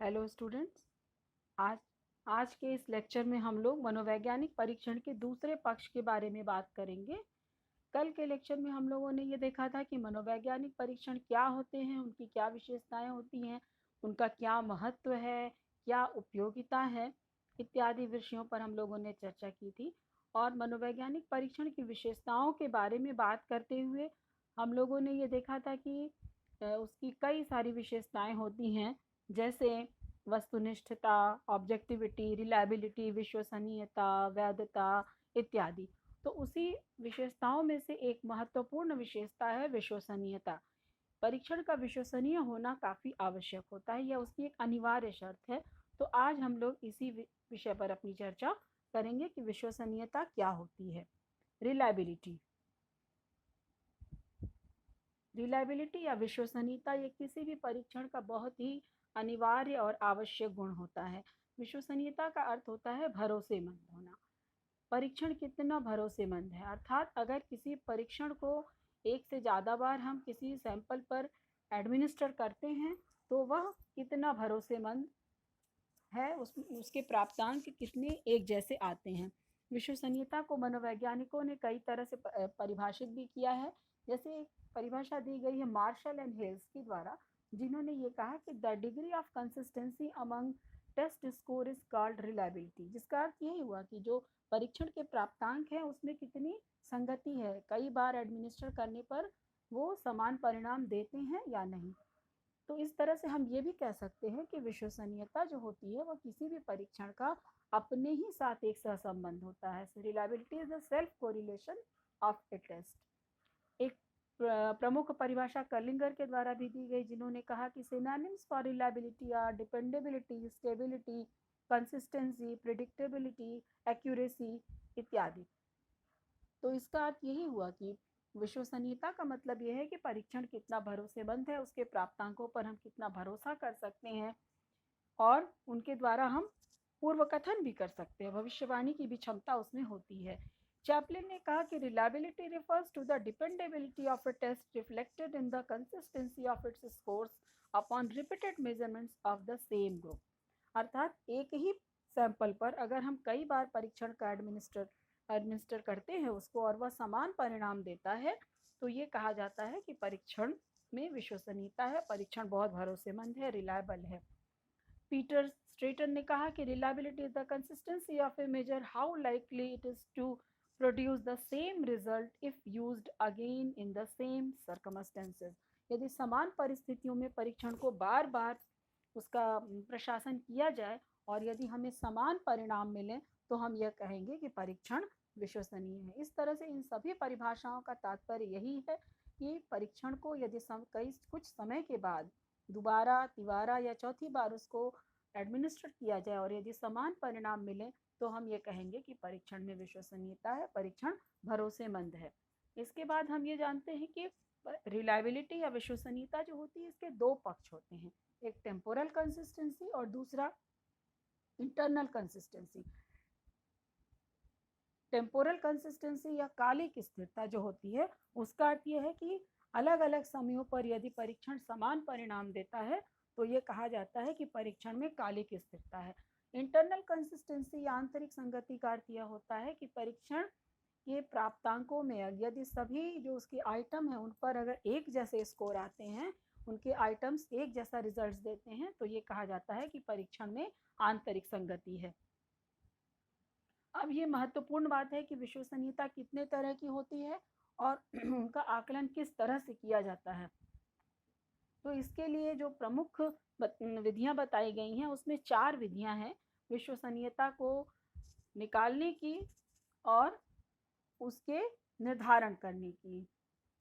Hello students. आज आज के इस लेक्चर में हम लोग मनोवैज्ञानिक परीक्षण के दूसरे पक्ष के बारे में बात करेंगे। कल के लेक्चर में हम लोगों ने ये देखा था कि मनोवैज्ञानिक परीक्षण क्या होते हैं, उनकी क्या विशेषताएं होती हैं, उनका क्या महत्व है, क्या उपयोगिता है, इत्यादि विषयों पर हम लोगों ने चर्चा की थी। और मनोवैज्ञानिक परीक्षण की विशेषताओं के बारे में बात करते हुए हम लोगों ने ये देखा था कि उसकी कई सारी विशेषताएं होती हैं, जैसे वस्तुनिष्ठता, ऑब्जेक्टिविटी, रिलायबिलिटी, विश्वसनीयता, वैधता इत्यादि। तो उसी विशेषताओं में से एक महत्वपूर्ण विशेषता है विश्वसनीयता। परीक्षण का विश्वसनीय होना काफ़ी आवश्यक होता है, यह उसकी एक अनिवार्य शर्त है। तो आज हम लोग इसी विषय पर अपनी चर्चा करेंगे कि विश्वसनीयता क्या होती है। रिलायबिलिटी रिलायबिलिटी या विश्वसनीयता ये किसी भी परीक्षण का बहुत ही अनिवार्य और आवश्यक गुण होता है। विश्वसनीयता का अर्थ होता है भरोसेमंद होना। परीक्षण कितना भरोसेमंद है, अर्थात अगर किसी परीक्षण को एक से ज़्यादा बार हम किसी सैंपल पर एडमिनिस्टर करते हैं तो वह कितना भरोसेमंद है, उसके प्राप्तांक कितने एक जैसे आते हैं। विश्वसनीयता को मनोवैज्ञानिकों ने कई तरह से परिभाषित भी किया है। जैसे एक परिभाषा दी गई है मार्शल एंड हेल्स के द्वारा, जिन्होंने ये कहा कि the degree of consistency among test score is called reliability, जिसका अर्थ यही हुआ कि जो परीक्षण के प्राप्तांक है उसमें कितनी संगति है, कई बार एडमिनिस्टर करने पर वो समान परिणाम देते हैं या नहीं। तो इस तरह से हम ये भी कह सकते हैं कि विश्वसनीयता जो होती है वह किसी भी परीक्षण का अपने ही साथ एक सहसंबंध होता है। Reliability is the self correlation of a test. एक प्रमुख परिभाषा कर्लिंगर के द्वारा भी दी गई, जिन्होंने कहा कि synonyms for reliability are dependability, stability, consistency, predictability, accuracy इत्यादि। तो इसका अर्थ यही हुआ कि विश्वसनीयता का मतलब यह है कि परीक्षण कितना भरोसेमंद है, उसके प्राप्तांकों पर हम कितना भरोसा कर सकते हैं और उनके द्वारा हम पूर्व कथन भी कर सकते हैं, भविष्यवाणी की भी क्षमता उसमें होती है। चैपलिन ने कहा कि reliability refers to the dependability of a test reflected in the consistency of its scores upon repeated measurements of the same group. अर्थात एक ही सैंपल पर अगर हम कई बार परीक्षण का एडमिनिस्टर करते हैं उसको और वह समान परिणाम देता है तो ये कहा जाता है कि परीक्षण में विश्वसनीयता है, परीक्षण बहुत भरोसेमंद है, रिलायबल है। पीटर स्ट्रेटन ने कहा कि reliability is the consistency of a measure how likely it is to produce the same result if used again in the same circumstances. यदि समान परिस्थितियों में परीक्षण को बार बार उसका प्रशासन किया जाए और यदि हमें समान परिणाम मिले तो हम यह कहेंगे कि परीक्षण विश्वसनीय है। इस तरह से इन सभी परिभाषाओं का तात्पर्य यही है कि परीक्षण को यदि कुछ समय के बाद दोबारा, तिबारा या चौथी बार उसको एडमिनिस्टर किया जाए और यदि समान परिणाम मिले तो हम ये कहेंगे कि परीक्षण में विश्वसनीयता है, परीक्षण भरोसेमंद है। इसके बाद हम ये जानते हैं कि रिलायबिलिटी या विश्वसनीयता जो होती है इसके दो पक्ष होते हैं, एक टेम्पोरल कंसिस्टेंसी और दूसरा इंटरनल कंसिस्टेंसी। टेम्पोरल कंसिस्टेंसी या कालिक स्थिरता जो होती है उसका अर्थ यह है कि अलग अलग समयों पर यदि परीक्षण समान परिणाम देता है तो ये कहा जाता है कि परीक्षण में कालिक स्थिरता है। इंटरनल कंसिस्टेंसी या आंतरिक संगति का अर्थ यह होता है कि परीक्षण के प्राप्तांकों में यदि सभी जो उसके आइटम है उन पर अगर एक जैसे स्कोर आते हैं, उनके आइटम्स एक जैसा रिजल्ट्स देते हैं तो ये कहा जाता है कि परीक्षण में आंतरिक संगति है। अब ये महत्वपूर्ण बात है कि विश्वसनीयता कितने तरह की होती है और उनका आकलन किस तरह से किया जाता है। तो इसके लिए जो प्रमुख विधियां बताई गई हैं उसमें 4 विधियां हैं विश्वसनीयता को निकालने की और उसके निर्धारण करने की।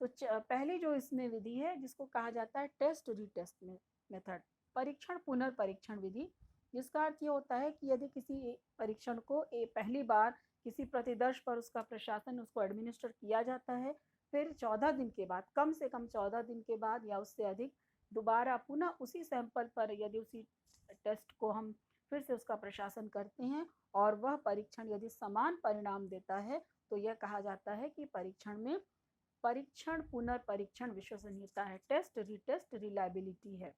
तो पहली जो इसमें विधि है जिसको कहा जाता है टेस्ट रीटेस्ट मेथड, परीक्षण पुनर्परीक्षण विधि, जिसका अर्थ ये होता है कि यदि किसी परीक्षण को पहली बार किसी प्रतिदर्श पर उसका प्रशासन उसको एडमिनिस्टर किया जाता है, फिर 14 दिन के बाद, कम से कम 14 दिन के बाद या उससे अधिक दोबारा पुनः उसी सैंपल पर यदि उसी टेस्ट को हम फिर से उसका प्रशासन करते हैं और वह परीक्षण यदि समान परिणाम देता है तो यह कहा जाता है कि परीक्षण में परीक्षण पुनर्परीक्षण विश्वसनीयता है, टेस्ट रीटेस्ट रिलायबिलिटी है।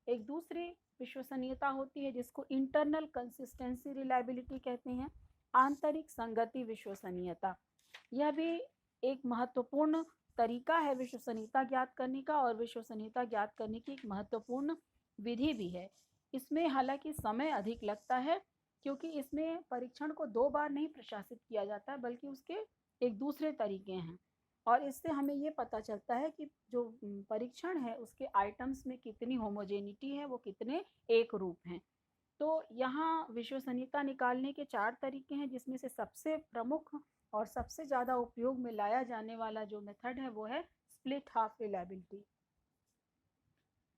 एक दूसरी विश्वसनीयता होती है जिसको इंटरनल कंसिस्टेंसी रिलायबिलिटी कहते हैं, आंतरिक संगति विश्वसनीयता। यह भी एक महत्वपूर्ण तरीका है विश्वसनीयता ज्ञात करने का, और विश्वसनीयता ज्ञात करने की एक महत्वपूर्ण विधि भी है। इसमें हालांकि समय अधिक लगता है, क्योंकि इसमें परीक्षण को 2 बार नहीं प्रशासित किया जाता है, बल्कि उसके एक दूसरे तरीके हैं। और इससे हमें ये पता चलता है कि जो परीक्षण है उसके आइटम्स में कितनी होमोजेनिटी है, वो कितने एक रूप हैं। तो यहाँ विश्वसनीयता निकालने के 4 तरीके हैं, जिसमें से सबसे प्रमुख और सबसे ज़्यादा उपयोग में लाया जाने वाला जो मेथड है वो है स्प्लिट हाफ रिलायबिलिटी,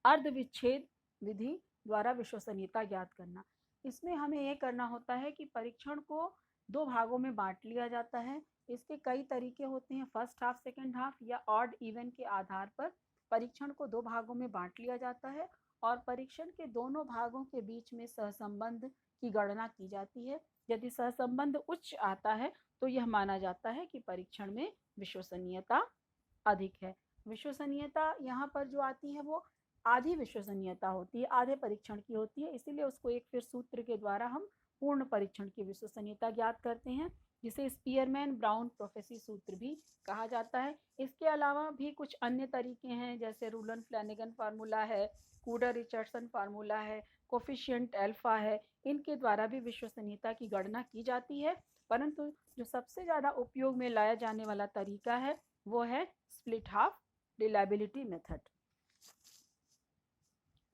अर्धविच्छेद विधि द्वारा विश्वसनीयता ज्ञात करना। इसमें हमें ये करना होता है कि परीक्षण को 2 भागों में बांट लिया जाता है। इसके कई तरीके होते हैं, फर्स्ट हाफ, सेकेंड हाफ या ऑड इवन के आधार पर परीक्षण को 2 भागों में बांट लिया जाता है, और परीक्षण के दोनों भागों के बीच में सहसंबंध की गणना की जाती है। यदि सहसंबंध उच्च आता है तो यह माना जाता है कि परीक्षण में विश्वसनीयता अधिक है। विश्वसनीयता यहाँ पर जो आती है वो आधी विश्वसनीयता होती है, आधे परीक्षण की होती है, इसीलिए उसको एक फिर सूत्र के द्वारा हम पूर्ण परीक्षण की विश्वसनीयता ज्ञात करते हैं, जिसे स्पीयरमैन ब्राउन प्रोफेसी सूत्र भी कहा जाता है। इसके अलावा भी कुछ अन्य तरीके हैं, जैसे रूलन फ्लैनेगन फार्मूला है, कूडर रिचर्डसन फार्मूला है, कोफिशिएंट अल्फा है, इनके द्वारा भी विश्वसनीयता की गणना की जाती है। परंतु जो सबसे ज़्यादा उपयोग में लाया जाने वाला तरीका है वो है स्प्लिट हाफ रिलायबिलिटी मेथड।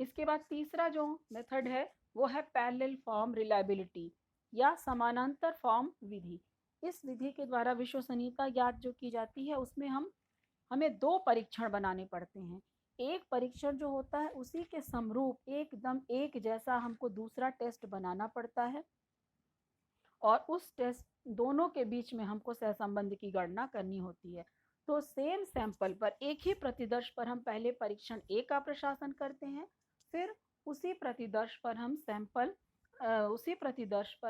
इसके बाद तीसरा जो मेथड है वो है पैरेलल फॉर्म रिलायबिलिटी या समानांतर फॉर्म विधि। इस विधि के द्वारा विश्वसनीयता ज्ञात जो की जाती है उसमें हमें 2 परीक्षण बनाने पड़ते हैं। एक परीक्षण जो होता है उसी के समरूप एकदम एक जैसा हमको दूसरा टेस्ट बनाना पड़ता है, और उस टेस्ट दोनों के बीच में हमको सहसंबंध की गणना करनी होती है। तो सेम सैंपल पर, एक ही प्रतिदर्श पर हम पहले परीक्षण ए का प्रशासन करते हैं, फिर उसी प्रतिदर्श पर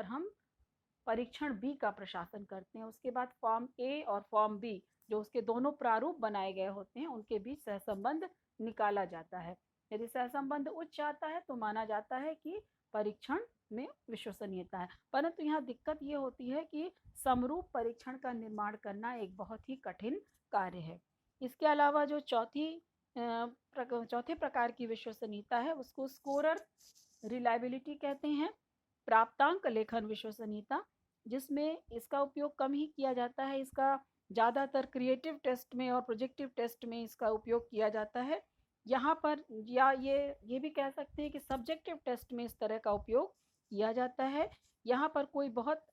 हम परीक्षण बी का प्रशासन करते हैं। उसके बाद फॉर्म ए और फॉर्म बी जो उसके दोनों प्रारूप बनाए गए होते हैं उनके बीच सहसंबंध निकाला जाता है। यदि सहसंबंध उच्च आता है तो माना जाता है कि परीक्षण में विश्वसनीयता है। परंतु यहाँ दिक्कत ये होती है कि समरूप परीक्षण का निर्माण करना एक बहुत ही कठिन कार्य है। इसके अलावा जो चौथे प्रकार की विश्वसनीयता है उसको स्कोरर रिलायबिलिटी कहते हैं, प्राप्तांक लेखन विश्वसनीयता, जिसमें इसका उपयोग कम ही किया जाता है। इसका ज़्यादातर क्रिएटिव टेस्ट में और प्रोजेक्टिव टेस्ट में इसका उपयोग किया जाता है। यहाँ पर या ये भी कह सकते हैं कि सब्जेक्टिव टेस्ट में इस तरह का उपयोग किया जाता है। यहाँ पर कोई बहुत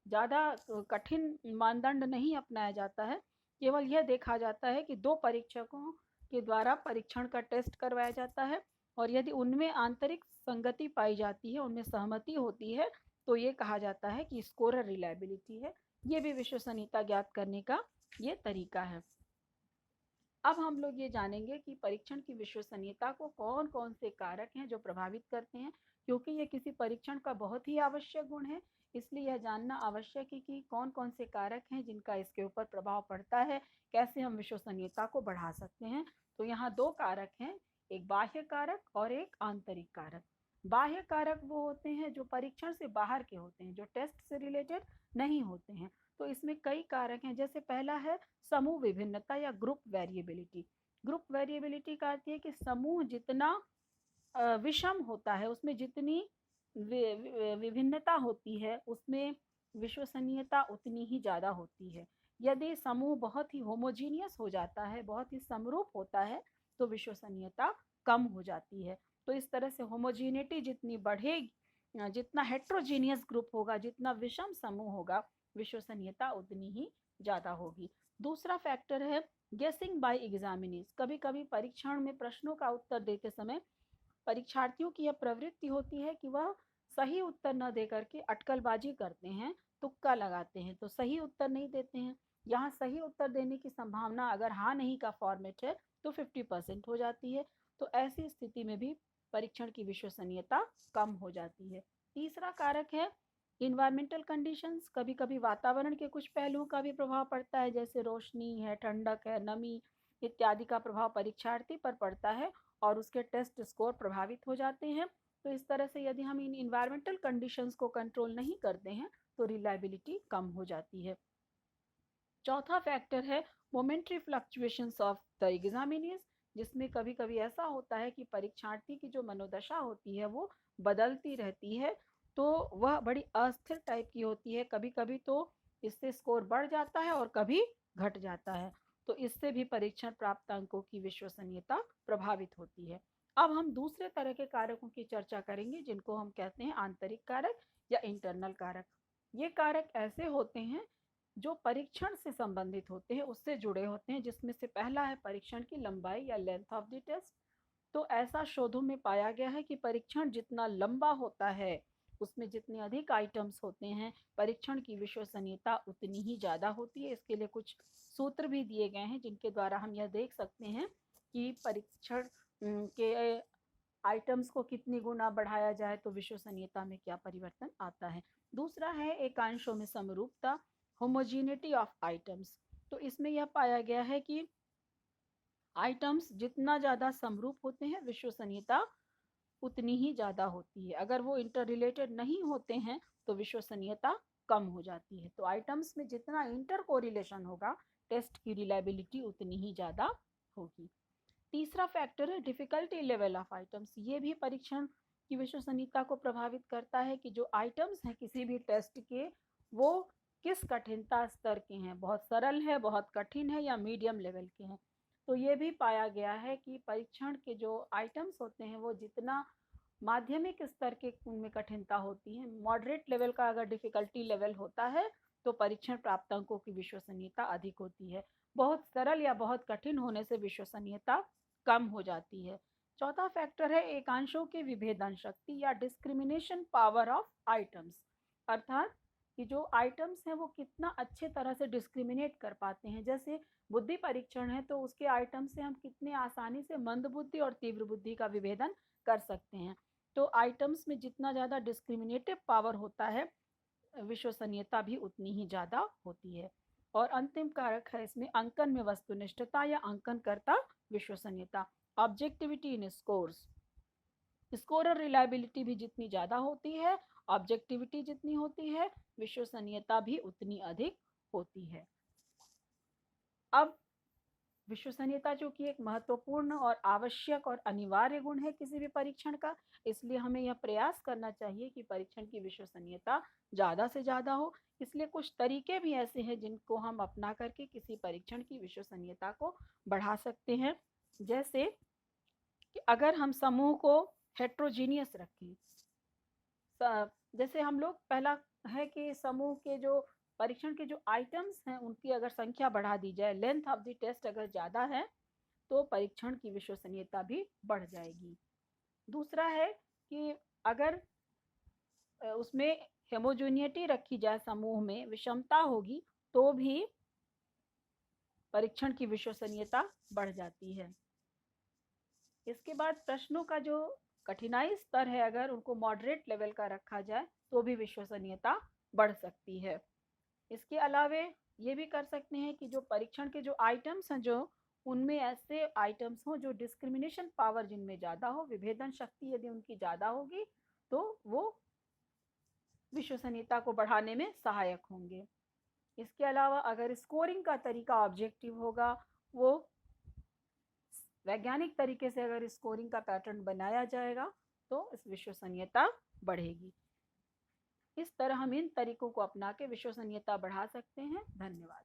ज़्यादा कठिन मानदंड नहीं अपनाया जाता है, केवल यह देखा जाता है कि 2 परीक्षकों के द्वारा परीक्षण का टेस्ट करवाया जाता है, और यदि उनमें आंतरिक संगति पाई जाती है, उनमें सहमति होती है, तो ये कहा जाता है कि स्कोरर रिलायबिलिटी है। ये भी विश्वसनीयता ज्ञात करने का ये तरीका है। अब हम लोग ये जानेंगे कि परीक्षण की विश्वसनीयता को कौन कौन से कारक हैं जो प्रभावित करते हैं, क्योंकि ये किसी परीक्षण का बहुत ही आवश्यक गुण है। इसलिए यह जानना आवश्यक है कि कौन कौन से कारक हैं जिनका इसके ऊपर प्रभाव पड़ता है, कैसे हम विश्वसनीयता को बढ़ा सकते हैं। तो यहाँ 2 कारक हैं, एक बाह्य कारक और एक आंतरिक कारक। बाह्य कारक वो होते हैं जो परीक्षण से बाहर के होते हैं, जो टेस्ट से रिलेटेड नहीं होते हैं। तो इसमें कई कारक हैं, जैसे पहला है समूह विभिन्नता या ग्रुप वेरिएबिलिटी। ग्रुप वेरिएबिलिटी का अर्थ है कि समूह जितना विषम होता है, उसमें जितनी विभिन्नता होती है, उसमें विश्वसनीयता उतनी ही ज़्यादा होती है। यदि समूह बहुत ही होमोजीनियस हो जाता है, बहुत ही समरूप होता है, तो विश्वसनीयता कम हो जाती है। तो इस तरह से होमोजीनिटी जितनी बढ़ेगी, जितना हेट्रोजीनियस ग्रुप होगा, जितना विषम समूह होगा, विश्वसनीयता उतनी ही ज़्यादा होगी। दूसरा फैक्टर है गेसिंग बाय एग्जामिनीज। कभी कभी परीक्षण में प्रश्नों का उत्तर देते समय परीक्षार्थियों की यह प्रवृत्ति होती है कि वह सही उत्तर न दे करके अटकलबाजी करते हैं, तुक्का लगाते हैं, तो सही उत्तर नहीं देते हैं। यहाँ सही उत्तर देने की संभावना अगर हाँ नहीं का फॉर्मेट है तो 50% हो जाती है। तो ऐसी स्थिति में भी परीक्षण की विश्वसनीयता कम हो जाती है। तीसरा कारक है इन्वायरमेंटल कंडीशंस। कभी कभी वातावरण के कुछ पहलुओं का भी प्रभाव पड़ता है, जैसे रोशनी है, ठंडक है, नमी इत्यादि का प्रभाव परीक्षार्थी पर पड़ता है, और उसके टेस्ट स्कोर प्रभावित हो जाते हैं। तो इस तरह से यदि हम इन इन्वायरमेंटल कंडीशंस को कंट्रोल नहीं करते हैं तो रिलायबिलिटी कम हो जाती है। चौथा फैक्टर है momentary fluctuations of the examinees, जिसमें कभी कभी ऐसा होता है कि परीक्षार्थी की जो मनोदशा होती है वो बदलती रहती है, तो वह बड़ी अस्थिर टाइप की होती है। कभी कभी तो इससे स्कोर बढ़ जाता है और कभी घट जाता है, तो इससे भी परीक्षण प्राप्त अंकों की विश्वसनीयता प्रभावित होती है। अब हम दूसरे तरह के कारकों की चर्चा करेंगे जिनको हम कहते हैं आंतरिक कारक या इंटरनल कारक। ये कारक ऐसे होते हैं जो परीक्षण से संबंधित होते हैं, उससे जुड़े होते हैं, जिसमें से पहला है परीक्षण की लंबाई या लेंथ ऑफ द टेस्ट। तो ऐसा शोधों में पाया गया है कि परीक्षण जितना लंबा होता है, उसमें जितने अधिक आइटम्स होते हैं, परीक्षण की विश्वसनीयता उतनी ही ज़्यादा होती है। इसके लिए कुछ सूत्र भी दिए गए हैं जिनके द्वारा हम यह देख सकते हैं कि परीक्षण के आइटम्स को कितनी गुना बढ़ाया जाए तो विश्वसनीयता में क्या परिवर्तन आता है। दूसरा है एकांशों में समरूपता, होमोजीनिटी ऑफ आइटम्स। तो इसमें यह पाया गया है कि आइटम्स जितना ज़्यादा समरूप होते हैं, विश्वसनीयता उतनी ही ज़्यादा होती है। अगर वो इंटर रिलेटेड नहीं होते हैं तो विश्वसनीयता कम हो जाती है। तो आइटम्स में जितना इंटर कोरिलेशन होगा, टेस्ट की रिलायबिलिटी उतनी ही ज़्यादा होगी। तीसरा फैक्टर है डिफिकल्टी लेवल ऑफ आइटम्स। ये भी परीक्षण की विश्वसनीयता को प्रभावित करता है कि जो आइटम्स हैं किसी भी टेस्ट के, वो किस कठिनता स्तर के हैं, बहुत सरल है, बहुत कठिन है या मीडियम लेवल के हैं। तो ये भी पाया गया है कि परीक्षण के जो आइटम्स होते हैं वो जितना माध्यमिक स्तर के उनमें कठिनता होती है, मॉडरेट लेवल का अगर डिफिकल्टी लेवल होता है तो परीक्षण प्राप्त अंकों की विश्वसनीयता अधिक होती है। बहुत सरल या बहुत कठिन होने से विश्वसनीयता कम हो जाती है। चौथा फैक्टर है एकांशों के विभेदन शक्ति या डिस्क्रिमिनेशन पावर ऑफ आइटम्स, अर्थात कि जो आइटम्स हैं वो कितना अच्छे तरह से डिस्क्रिमिनेट कर पाते हैं। जैसे बुद्धि परीक्षण है तो उसके आइटम से हम कितने आसानी से मंद बुद्धि और तीव्र बुद्धि का विभेदन कर सकते हैं। तो आइटम्स में जितना ज़्यादा डिस्क्रिमिनेटिव पावर होता है, विश्वसनीयता भी उतनी ही ज़्यादा होती है। और अंतिम कारक है इसमें अंकन में वस्तुनिष्ठता या अंकनकर्ता विश्वसनीयता, ऑब्जेक्टिविटी इन स्कोर्स। स्कोरर रिलायबिलिटी भी जितनी ज़्यादा होती है, ऑब्जेक्टिविटी जितनी होती है, विश्वसनीयता भी उतनी अधिक होती है। अब विश्वसनीयता जो कि एक महत्वपूर्ण और आवश्यक और अनिवार्य गुण है किसी भी परीक्षण का, इसलिए हमें यह प्रयास करना चाहिए कि परीक्षण की विश्वसनीयता ज़्यादा से ज़्यादा हो। इसलिए कुछ तरीके भी ऐसे हैं जिनको हम अपना करके किसी परीक्षण की विश्वसनीयता को बढ़ा सकते हैं। जैसे कि अगर हम समूह को हेट्रोजीनियस रखें, जैसे हम लोग पहला है कि समूह के जो परीक्षण के जो आइटम्स हैं उनकी अगर संख्या बढ़ा दी जाए, लेंथ ऑफ द टेस्ट अगर ज़्यादा है तो परीक्षण की विश्वसनीयता भी बढ़ जाएगी। दूसरा है कि अगर उसमें हेमोजेनिटी रखी जाए, समूह में विषमता होगी तो भी परीक्षण की विश्वसनीयता बढ़ जाती है। इसके बाद प्रश्नों का जो कठिनाई स्तर है अगर उनको मॉडरेट लेवल का रखा जाए तो भी विश्वसनीयता बढ़ सकती है। इसके अलावे ये भी कर सकते हैं कि जो परीक्षण के जो आइटम्स हैं, जो उनमें ऐसे आइटम्स हों जो डिस्क्रिमिनेशन पावर जिनमें ज़्यादा हो, विभेदन शक्ति यदि उनकी ज़्यादा होगी तो वो विश्वसनीयता को बढ़ाने में सहायक होंगे। इसके अलावा अगर स्कोरिंग का तरीका ऑब्जेक्टिव होगा, वो वैज्ञानिक तरीके से अगर स्कोरिंग का पैटर्न बनाया जाएगा तो इस विश्वसनीयता बढ़ेगी। इस तरह हम इन तरीकों को अपना के विश्वसनीयता बढ़ा सकते हैं। धन्यवाद।